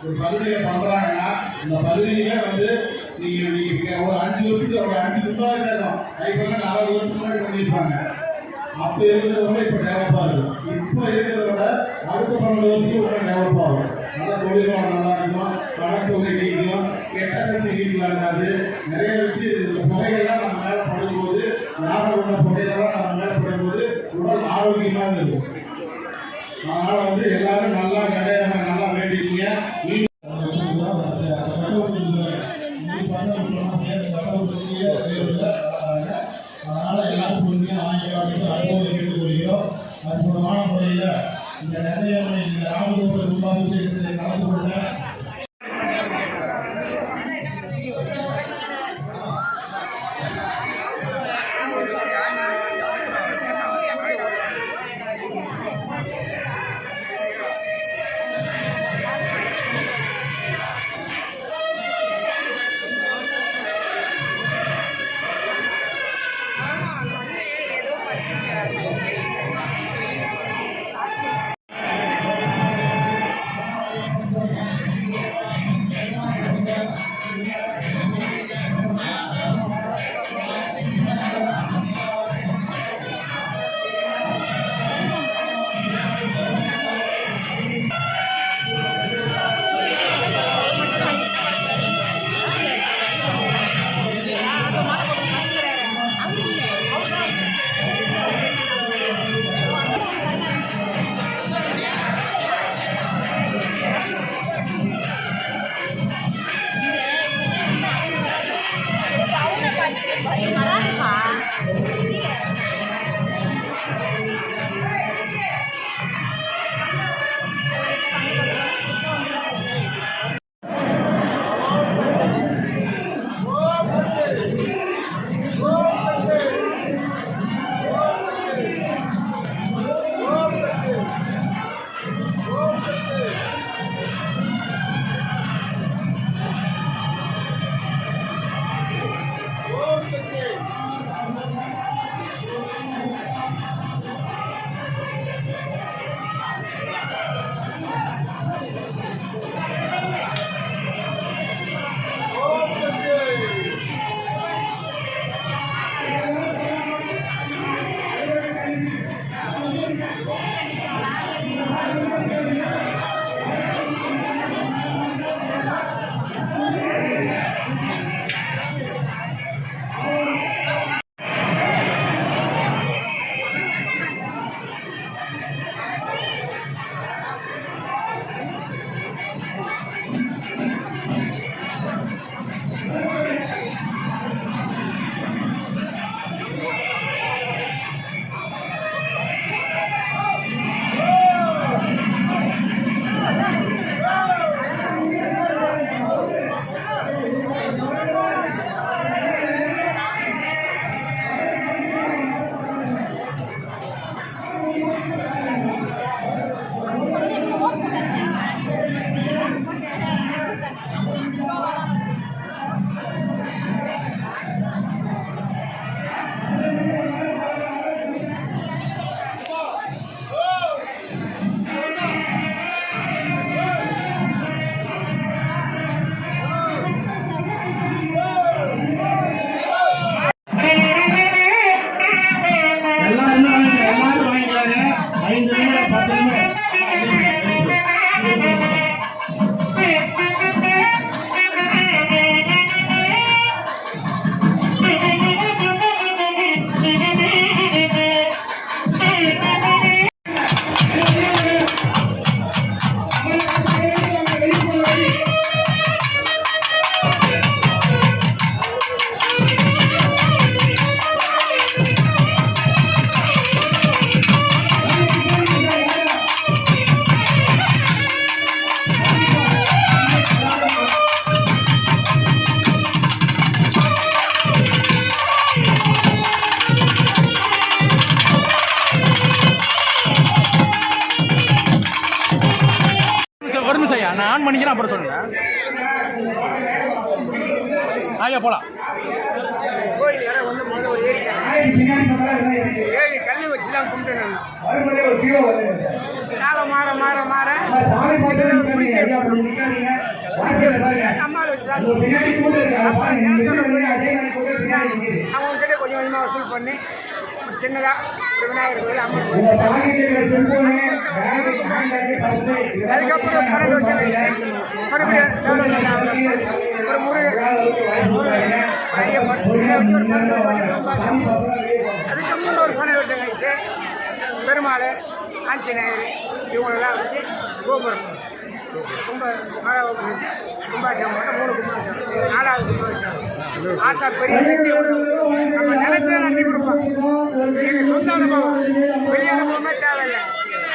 ஒரு பகுதியை பண்றாங்கன்னா இந்த பகுதியிலே வந்து நீங்க ஒரு 5 வருஷத்துக்கு ஒரு 5 நிர்வாகம் கைப்பற்ற 40 வருஷம் முன்னாடி பண்ணியிருப்பாங்க. அப்ப இருக்கிறத விட இப்ப டெவலப் ஆகுது. இப்ப இருக்கிறத விட அடுத்த 12 வருஷத்துக்கு டெவலப் ஆகும். நல்லா தொழில்நுட்பம் நல்லா இருக்கும், கடற்கொலை நீக்கும், கெட்ட நீக்கலாம் இருக்காது. நிறைய விஷயம் இந்த புகையெல்லாம் நம்ம மேல படும்போது ஞாபகம் உள்ள புகையெல்லாம் நம்ம மேல படும்போது உடல் ஆரோக்கியமாக இருக்கும். அதனால வந்து எல்லாரும் நல்லா கடையாக நல்லா வேண்டிக்கீங்க. அதனால எல்லாரும் பொறுமையாக வாங்கிக்கலாம் அனுபவம் கேட்டுக்கொள்கிறோம். அற்புதமான முறையில் இந்த நிறைய இந்த ராமதூர உருவாக்கத்தை கலந்து கொண்ட நான் ஆன் பண்ணிக்கிறேன், அப்புறம் சொல்லுங்க. ஐயா போகலாம். கோயில் இடம் வந்து முதல்ல ஒரு ஏரி கல் வச்சு தான் கும்பிட்டு காலம் மாற மாற மாற அம்மாவை வச்சு அவங்க கிட்ட கொஞ்சம் கொஞ்சமாக வசூல் பண்ணி சின்னதா விநாயகர் கோயில் அம்மன் கோயில் அதுக்கப்புறம் 12 வருஷம் மறுபடியும் ஒரு முருகர் ஐயப்பன் வச்சு ஒரு 12 வருஷம் அதுக்கப்புறம் ஒரு 12 வருஷம் கழிச்சு பெருமாள் ஆஞ்சநேயர் இவங்களெல்லாம் வச்சு கோபுரம் கும்பாபிஷேகம் போட்டு 3 கும்பாபிஷேகம் 4வது கும்பாபிஷேகம் ஆத்தா பெரிய சக்தி நம்ம நினைச்சா நன்றி கொடுப்போம். எங்கள் சொந்த அனுபவம் வெளிய அனுபவமே தேவையில்லை.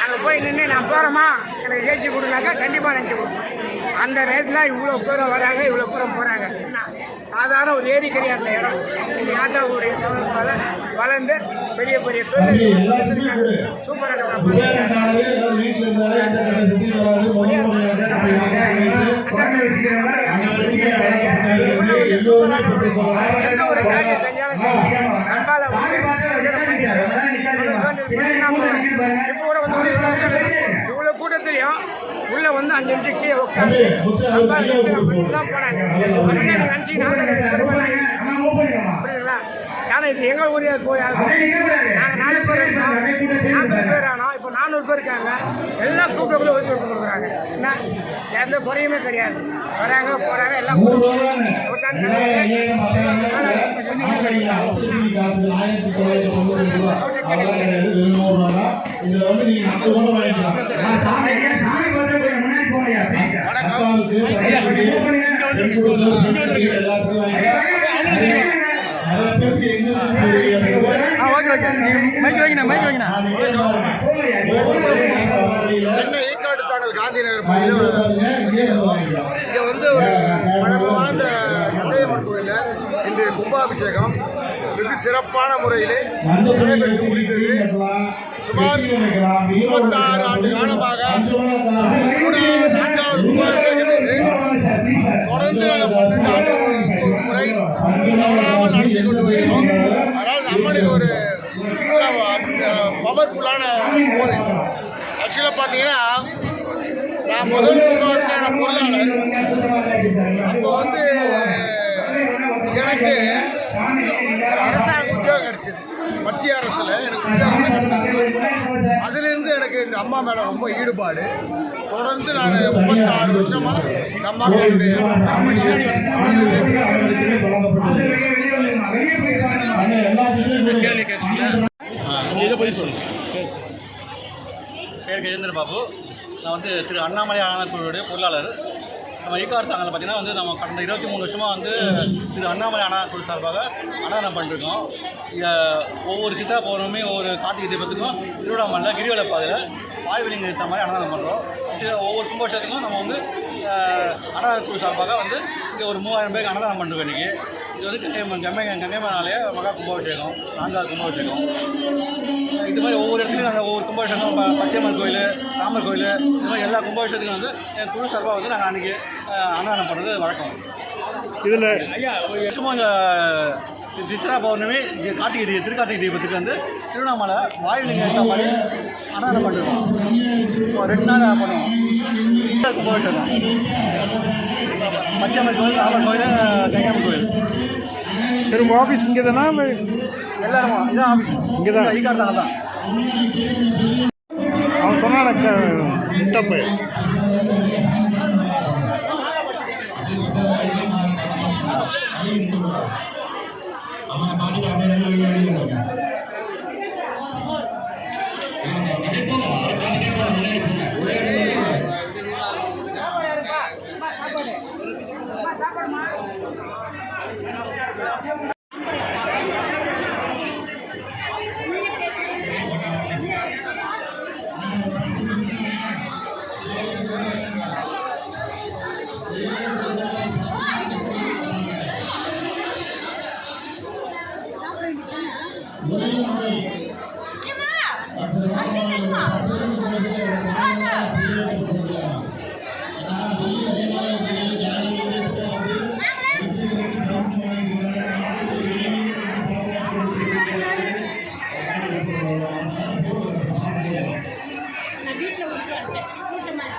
அங்கே போய் நின்று நான் போகிறோமா எனக்கு ஜெயிச்சு கொடுனாக்கா கண்டிப்பாக நினச்சி கொடுப்போம். அந்த நேரத்தில் இவ்வளோ பேரும் வராங்க, இவ்வளோ பேரும் போகிறாங்க. சாதாரண ஒரு ஏரி கிடையாது அந்த இடம். இன்னைக்கு ஆத்தாவுடைய தமிழ் வளர்ந்து பெரிய பெரிய தொழில் சூப்பராக எந்த ஒரு காரியம் செஞ்சாலும் இப்போ கூட வந்து இவ்வளோ கூட்டத்திலையும் உள்ள வந்து 5 நிமிஷம் கீழே உட்காந்து தான் போனாங்க. புரியுதுங்களா? ஏன்னா இது எங்கள் ஊரே கோயில். நாங்கள் 4 பேர் இருக்கோம், 50 பேர் ஆனோம். இப்போ 400 பேர் இருக்காங்க. எல்லா கூட்டங்களும் ஒதுக்கி கொடுக்குறாங்க. என்ன எந்த குறையுமே கிடையாது. வராங்க போகிறாங்க எல்லாம் சென்னை ஈக்காடு தாங்கல் காந்தி நகர் இங்கே வந்து ஒரு பழமைவாய்ந்த நங்கையம்மன் கோயிலில் இன்று கும்பாபிஷேகம் வெகு சிறப்பான முறையிலே நடைபெற்று முடிந்தது. சுமார் 36 ஆண்டு காலமாக 4வது கும்பாபிஷேகம் தொடர்ந்து 12 ஆண்டு ஒரு முறை தவறாமல் நடத்தி கொண்டு வருகிறோம். அதாவது அம்மனுக்கு ஒரு பவர்ஃபுல்லான கோவில். ஆக்சுவலாக பார்த்தீங்கன்னா நான் முதல் வருஷம் பொருளாளர். அப்போ வந்து எனக்கு அரசாங்க உத்தியோகம் கிடைச்சிது, மத்திய அரசில் எனக்கு உத்தியோகம் கிடைச்சிது. அதிலிருந்து எனக்கு இந்த அம்மா மேலே ரொம்ப ஈடுபாடு. தொடர்ந்து நான் 36 வருஷமாக இந்த அம்மாக்களுடைய இதை பற்றி சொல்லுங்கள். பேர் கஜேந்திர பாபு. நான் வந்து திரு அண்ணாமலை அண்ணாக்குழுவுடைய பொருளாளர். நம்ம ஈக்காடு தாங்கல் பார்த்திங்கன்னா வந்து நம்ம கடந்த 23 வருஷமாக வந்து திரு அண்ணாமலை அண்ணாக்குழு சார்பாக அன்னதானம் பண்ணிருக்கோம். இங்கே ஒவ்வொரு சித்தா பௌர்ணமி ஒவ்வொரு கார்த்திகை தீபத்துக்கும் திருவிழாமல்ல கிரிவல பாதையில் வாய்வெளிங்க எடுத்த மாதிரி அன்னதானம் பண்ணுறோம். ஒவ்வொரு கும்பாபிஷேகத்துக்கும் நம்ம வந்து அன்னதானக்குழு சார்பாக வந்து இங்கே ஒரு 3000 பேருக்கு அன்னதானம் பண்ணிருக்கோம். இன்றைக்கி இது வந்து கங்கைமனாலே மகா கும்பாபிஷேகம், 4வது கும்பாபிஷேகம். இது மாதிரி ஒவ்வொரு இடத்துலையும் நாங்கள் ஒவ்வொரு கும்பாபிஷேகம், பச்சையம்மன் கோயில், ராமர் கோயில், இது மாதிரி எல்லா கும்பாபிஷேகத்துக்கும் வந்து என் குழு சார்பாக வந்து நாங்கள் அன்றைக்கி அன்னதானம் பண்ணுறது வழக்கம். இதில் ஐயா வருஷமாக இங்கே சித்ரா பௌர்ணமி, இங்கே திருக்கார்த்திகை தீபத்துக்கு வந்து திருவண்ணாமலை வாயுலிங்க எடுத்த மாதிரி அன்னதானம் பண்ணிருக்கோம். 2 நாள் பண்ணுவோம். கும்பாபிஷேகம், பச்சையம்மன் கோயில், ராமர் கோயில், கங்கையம்மன் கோயில். திரும்ப ஆஃபீஸ் இங்கே தானா? எல்லாரும் இதான் ஆஃபீஸ் இங்கே தான். ஈக்காடு தாங்க தான். அவன் சொன்னான் தப்பு. நான் வீட்டில் விட்டு வந்துட்டேன் கூட்டமாக